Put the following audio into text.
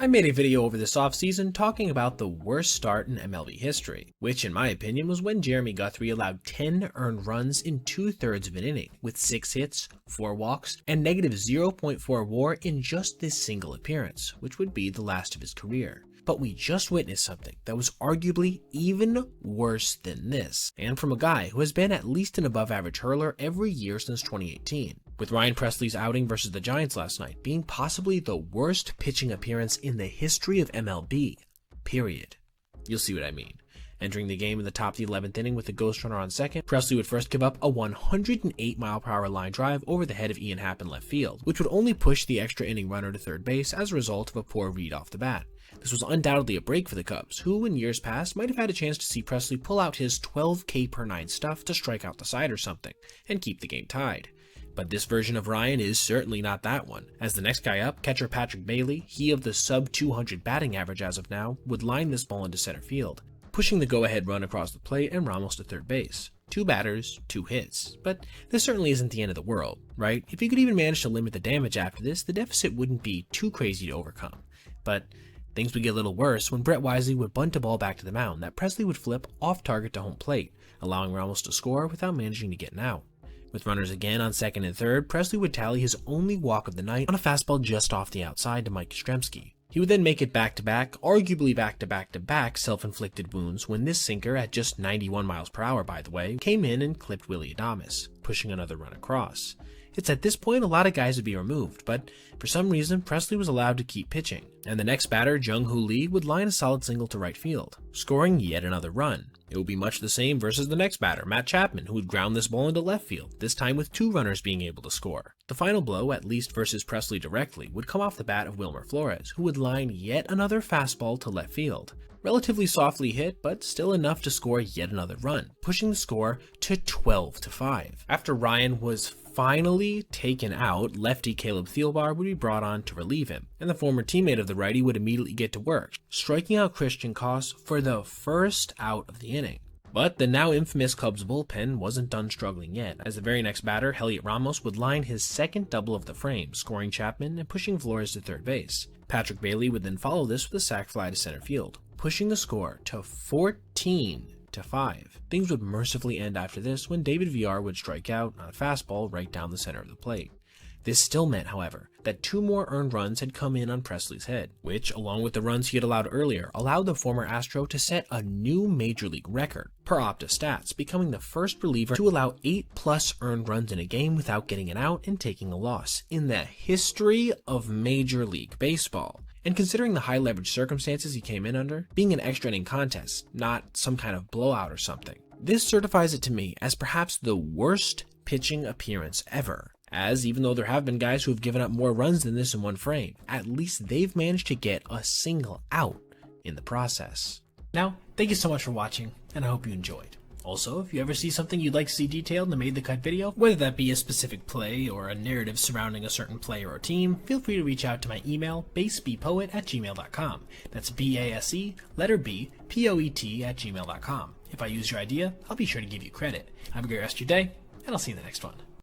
I made a video over this offseason talking about the worst start in MLB history, which in my opinion was when Jeremy Guthrie allowed 10 earned runs in 2/3 of an inning, with 6 hits, 4 walks, and negative 0.4 WAR in just this single appearance, which would be the last of his career. But we just witnessed something that was arguably even worse than this, and from a guy who has been at least an above average hurler every year since 2018. With Ryan Pressley's outing versus the Giants last night being possibly the worst pitching appearance in the history of MLB, period. You'll see what I mean. Entering the game in the top of the 11th inning with a ghost runner on second, Pressley would first give up a 108-mile-per-hour line drive over the head of Ian Happ in left field, which would only push the extra inning runner to third base as a result of a poor read off the bat. This was undoubtedly a break for the Cubs, who in years past might have had a chance to see Pressley pull out his 12K per 9 stuff to strike out the side or something, and keep the game tied. But this version of Ryan is certainly not that one, as the next guy up, catcher Patrick Bailey, he of the sub-200 batting average as of now, would line this ball into center field, pushing the go-ahead run across the plate and Ramos to third base. 2 batters, 2 hits. But this certainly isn't the end of the world, right? If he could even manage to limit the damage after this, the deficit wouldn't be too crazy to overcome. But things would get a little worse when Brett Wisely would bunt a ball back to the mound that Pressley would flip off target to home plate, allowing Ramos to score without managing to get an out. With runners again on second and third, Pressley would tally his only walk of the night on a fastball just off the outside to Mike Yastrzemski. He would then make it back-to-back, arguably back-to-back self-inflicted wounds when this sinker, at just 91 miles per hour by the way, came in and clipped Willy Adames, pushing another run across. It's at this point a lot of guys would be removed, but for some reason Pressley was allowed to keep pitching, and the next batter, Jung-Hoo Lee, would line a solid single to right field, scoring yet another run. It would be much the same versus the next batter, Matt Chapman, who would ground this ball into left field, this time with 2 runners being able to score. The final blow, at least versus Pressley directly, would come off the bat of Wilmer Flores, who would line yet another fastball to left field. Relatively softly hit, but still enough to score yet another run, pushing the score to 12-5. After Ryan was finally taken out, lefty Caleb Thielbar would be brought on to relieve him, and the former teammate of the righty would immediately get to work, striking out Christian Koss for the first out of the inning. But the now infamous Cubs bullpen wasn't done struggling yet, as the very next batter, Heliot Ramos, would line his second double of the frame, scoring Chapman and pushing Flores to third base. Patrick Bailey would then follow this with a sac fly to center field, pushing the score to 14-5. Things would mercifully end after this when David Villar would strike out on a fastball right down the center of the plate. This still meant, however, that 2 more earned runs had come in on Pressley's head, which, along with the runs he had allowed earlier, allowed the former Astro to set a new Major League record, per Opta Stats, becoming the first reliever to allow 8+ earned runs in a game without getting an out and taking a loss in the history of Major League Baseball. And considering the high leverage circumstances he came in under, being an extra inning contest, not some kind of blowout or something, this certifies it to me as perhaps the worst pitching appearance ever. As even though there have been guys who have given up more runs than this in one frame, at least they've managed to get a single out in the process. Now, thank you so much for watching, and I hope you enjoyed. Also, if you ever see something you'd like to see detailed in the Made the Cut video, whether that be a specific play or a narrative surrounding a certain player or team, feel free to reach out to my email, basebpoet@gmail.com. That's BASE, letter B, POET@gmail.com. If I use your idea, I'll be sure to give you credit. Have a great rest of your day, and I'll see you in the next one.